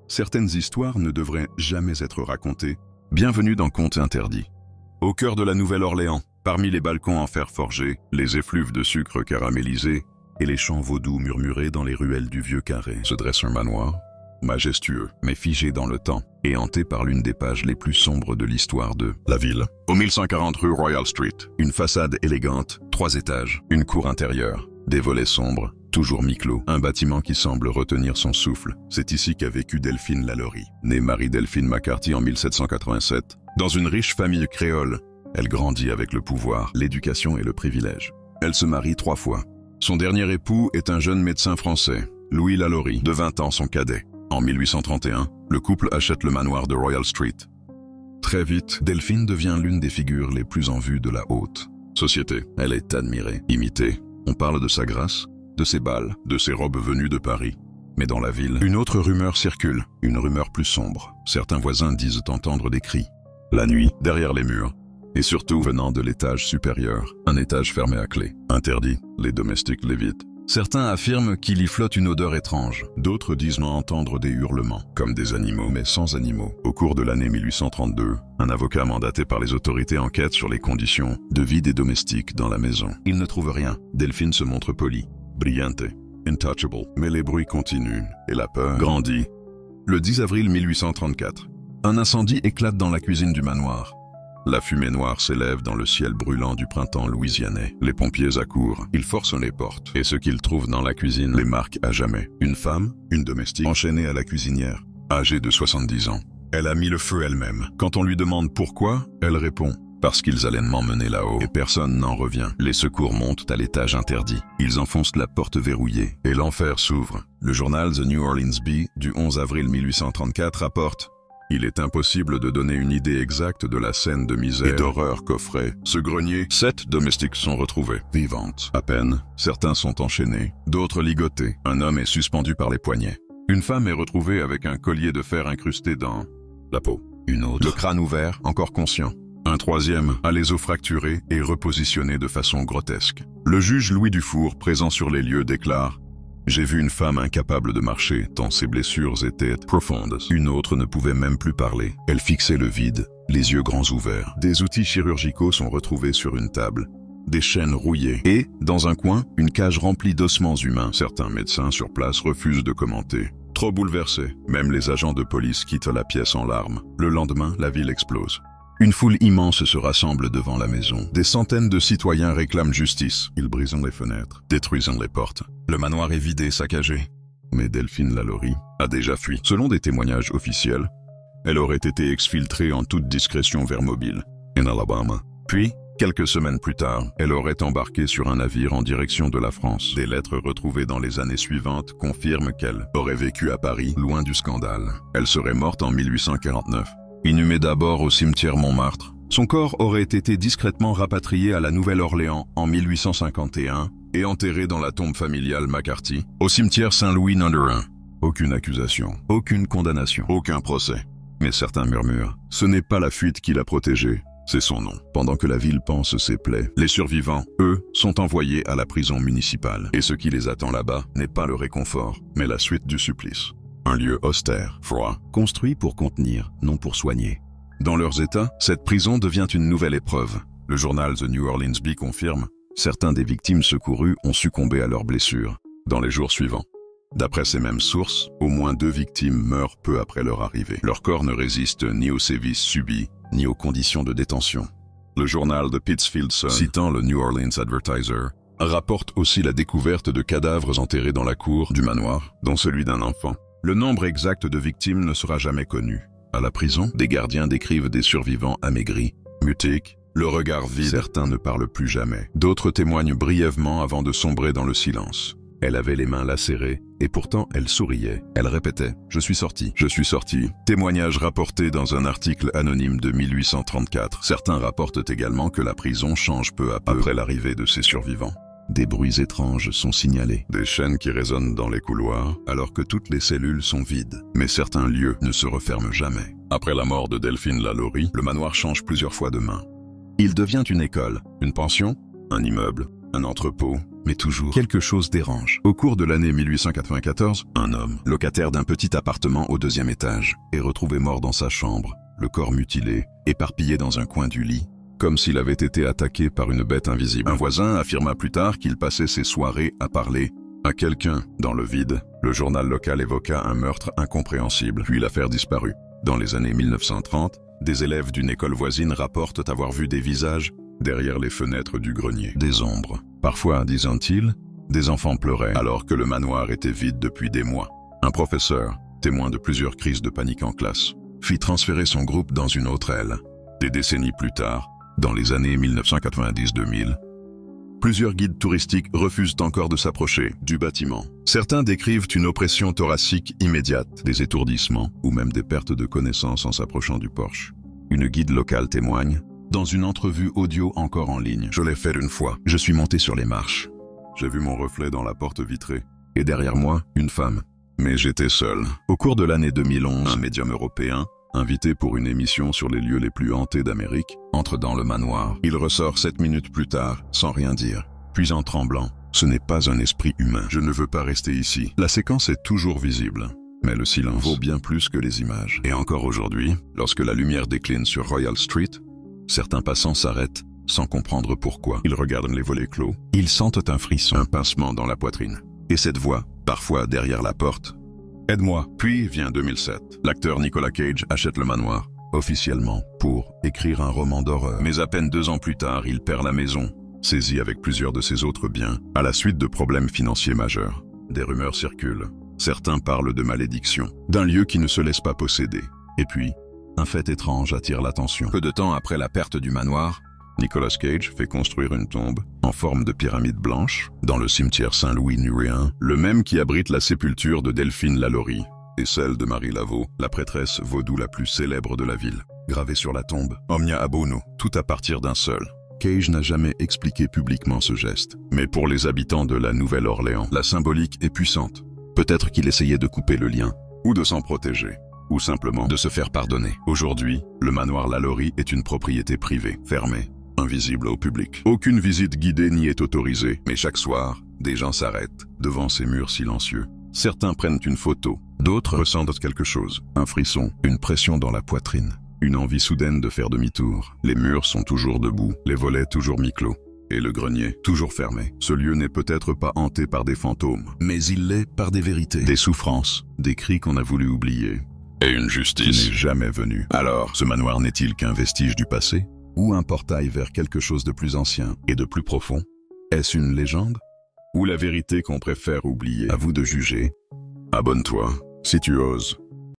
Certaines histoires ne devraient jamais être racontées. Bienvenue dans Contes interdits. Au cœur de la Nouvelle-Orléans, parmi les balcons en fer forgé, les effluves de sucre caramélisé et les chants vaudous murmurés dans les ruelles du vieux carré, se dresse un manoir, majestueux, mais figé dans le temps, et hanté par l'une des pages les plus sombres de l'histoire de la ville. Au 1140 rue Royal Street, une façade élégante, 3 étages, une cour intérieure, des volets sombres, toujours mi-clos, un bâtiment qui semble retenir son souffle. C'est ici qu'a vécu Delphine Lalaurie. Née Marie-Delphine McCarthy en 1787, dans une riche famille créole, elle grandit avec le pouvoir, l'éducation et le privilège. Elle se marie 3 fois. Son dernier époux est un jeune médecin français, Louis Lalaurie, de 20 ans son cadet. En 1831, le couple achète le manoir de Royal Street. Très vite, Delphine devient l'une des figures les plus en vue de la haute société. Elle est admirée, imitée. On parle de sa grâce, de ses bals, de ses robes venues de Paris. Mais dans la ville, une autre rumeur circule, une rumeur plus sombre. Certains voisins disent entendre des cris. La nuit, derrière les murs, et surtout venant de l'étage supérieur, un étage fermé à clé. Interdit, les domestiques l'évitent. Certains affirment qu'il y flotte une odeur étrange. D'autres disent entendre des hurlements, comme des animaux, mais sans animaux. Au cours de l'année 1832, un avocat mandaté par les autorités enquête sur les conditions de vie des domestiques dans la maison. Il ne trouve rien. Delphine se montre polie, brillante, intouchable. Mais les bruits continuent, et la peur grandit. Le 10 avril 1834, un incendie éclate dans la cuisine du manoir. La fumée noire s'élève dans le ciel brûlant du printemps louisianais. Les pompiers accourent, ils forcent les portes. Et ce qu'ils trouvent dans la cuisine les marque à jamais. Une femme, une domestique, enchaînée à la cuisinière, âgée de 70 ans. Elle a mis le feu elle-même. Quand on lui demande pourquoi, elle répond « Parce qu'ils allaient m'emmener là-haut. » Et personne n'en revient. Les secours montent à l'étage interdit. Ils enfoncent la porte verrouillée. Et l'enfer s'ouvre. Le journal The New Orleans Bee, du 11 avril 1834, rapporte: il est impossible de donner une idée exacte de la scène de misère et d'horreur qu'offrait ce grenier. 7 domestiques sont retrouvés, vivantes. À peine, certains sont enchaînés, d'autres ligotés. Un homme est suspendu par les poignets. Une femme est retrouvée avec un collier de fer incrusté dans la peau. Une autre, le crâne ouvert, encore conscient. Un troisième a les os fracturés et repositionnés de façon grotesque. Le juge Louis Dufour, présent sur les lieux, déclare: j'ai vu une femme incapable de marcher, tant ses blessures étaient profondes. Une autre ne pouvait même plus parler. Elle fixait le vide, les yeux grands ouverts. Des outils chirurgicaux sont retrouvés sur une table, des chaînes rouillées. Et, dans un coin, une cage remplie d'ossements humains. Certains médecins sur place refusent de commenter. Trop bouleversés, même les agents de police quittent la pièce en larmes. Le lendemain, la ville explose. Une foule immense se rassemble devant la maison. Des centaines de citoyens réclament justice. Ils brisent les fenêtres, détruisent les portes. Le manoir est vidé, saccagé. Mais Delphine Lalaurie a déjà fui. Selon des témoignages officiels, elle aurait été exfiltrée en toute discrétion vers Mobile, en Alabama. Puis, quelques semaines plus tard, elle aurait embarqué sur un navire en direction de la France. Des lettres retrouvées dans les années suivantes confirment qu'elle aurait vécu à Paris, loin du scandale. Elle serait morte en 1849. Inhumée d'abord au cimetière Montmartre, son corps aurait été discrètement rapatrié à la Nouvelle-Orléans en 1851 et enterré dans la tombe familiale McCarthy, au cimetière Saint-Louis No. 1. Aucune accusation, aucune condamnation, aucun procès. Mais certains murmurent, ce n'est pas la fuite qui l'a protégée, c'est son nom. Pendant que la ville panse ses plaies, les survivants, eux, sont envoyés à la prison municipale. Et ce qui les attend là-bas n'est pas le réconfort, mais la suite du supplice. Un lieu austère, froid, construit pour contenir, non pour soigner. Dans leurs états, cette prison devient une nouvelle épreuve. Le journal The New Orleans Bee confirme: certains des victimes secourues ont succombé à leurs blessures dans les jours suivants. D'après ces mêmes sources, au moins 2 victimes meurent peu après leur arrivée. Leur corps ne résiste ni aux sévices subis, ni aux conditions de détention. Le journal The Pittsfield Sun, citant le New Orleans Advertiser, rapporte aussi la découverte de cadavres enterrés dans la cour du manoir, dont celui d'un enfant. Le nombre exact de victimes ne sera jamais connu. À la prison, des gardiens décrivent des survivants amaigris, mutiques, le regard vide. Certains ne parlent plus jamais. D'autres témoignent brièvement avant de sombrer dans le silence. Elle avait les mains lacérées, et pourtant elle souriait. Elle répétait « Je suis sortie, je suis sortie ». Témoignage rapporté dans un article anonyme de 1834. Certains rapportent également que la prison change peu à peu après l'arrivée de ces survivants. Des bruits étranges sont signalés. Des chaînes qui résonnent dans les couloirs, alors que toutes les cellules sont vides. Mais certains lieux ne se referment jamais. Après la mort de Delphine Lalaurie, le manoir change plusieurs fois de main. Il devient une école, une pension, un immeuble. un entrepôt, mais toujours quelque chose dérange. Au cours de l'année 1894, un homme, locataire d'un petit appartement au 2e étage, est retrouvé mort dans sa chambre, le corps mutilé, éparpillé dans un coin du lit, comme s'il avait été attaqué par une bête invisible. Un voisin affirma plus tard qu'il passait ses soirées à parler à quelqu'un dans le vide. Le journal local évoqua un meurtre incompréhensible, puis l'affaire disparut. Dans les années 1930, des élèves d'une école voisine rapportent avoir vu des visages derrière les fenêtres du grenier. Des ombres. Parfois, disent-ils, des enfants pleuraient alors que le manoir était vide depuis des mois. Un professeur, témoin de plusieurs crises de panique en classe, fit transférer son groupe dans une autre aile. Des décennies plus tard, dans les années 1990-2000, plusieurs guides touristiques refusent encore de s'approcher du bâtiment. Certains décrivent une oppression thoracique immédiate, des étourdissements ou même des pertes de connaissance en s'approchant du porche. Une guide locale témoigne dans une entrevue audio encore en ligne. Je l'ai fait une fois. Je suis monté sur les marches. J'ai vu mon reflet dans la porte vitrée. Et derrière moi, une femme. Mais j'étais seul. Au cours de l'année 2011, un médium européen, invité pour une émission sur les lieux les plus hantés d'Amérique, entre dans le manoir. Il ressort 7 minutes plus tard, sans rien dire. Puis en tremblant, ce n'est pas un esprit humain. Je ne veux pas rester ici. La séquence est toujours visible. Mais le silence vaut bien plus que les images. Et encore aujourd'hui, lorsque la lumière décline sur Royal Street, certains passants s'arrêtent, sans comprendre pourquoi. Ils regardent les volets clos. Ils sentent un frisson, un pincement dans la poitrine. Et cette voix, parfois derrière la porte, « Aide-moi ». Puis vient 2007. L'acteur Nicolas Cage achète le manoir, officiellement, pour écrire un roman d'horreur. Mais à peine 2 ans plus tard, il perd la maison, saisi avec plusieurs de ses autres biens, à la suite de problèmes financiers majeurs. Des rumeurs circulent. Certains parlent de malédiction, d'un lieu qui ne se laisse pas posséder. Et puis, un fait étrange attire l'attention. Peu de temps après la perte du manoir, Nicolas Cage fait construire une tombe en forme de pyramide blanche dans le cimetière Saint-Louis nuréen, le même qui abrite la sépulture de Delphine Lalaurie et celle de Marie Laveau, la prêtresse vaudou la plus célèbre de la ville. Gravée sur la tombe, Omnia Abono, tout à partir d'un seul. Cage n'a jamais expliqué publiquement ce geste. Mais pour les habitants de la Nouvelle-Orléans, la symbolique est puissante. Peut-être qu'il essayait de couper le lien, ou de s'en protéger, ou simplement de se faire pardonner. Aujourd'hui, le manoir Lalaurie est une propriété privée, fermée, invisible au public. Aucune visite guidée n'y est autorisée, mais chaque soir, des gens s'arrêtent devant ces murs silencieux. Certains prennent une photo, d'autres ressentent quelque chose, un frisson, une pression dans la poitrine, une envie soudaine de faire demi-tour. Les murs sont toujours debout, les volets toujours mi-clos, et le grenier toujours fermé. Ce lieu n'est peut-être pas hanté par des fantômes, mais il l'est par des vérités, des souffrances, des cris qu'on a voulu oublier, et une justice qui n'est jamais venue. Alors, ce manoir n'est-il qu'un vestige du passé? Ou un portail vers quelque chose de plus ancien et de plus profond? Est-ce une légende? Ou la vérité qu'on préfère oublier? À vous de juger. Abonne-toi, si tu oses.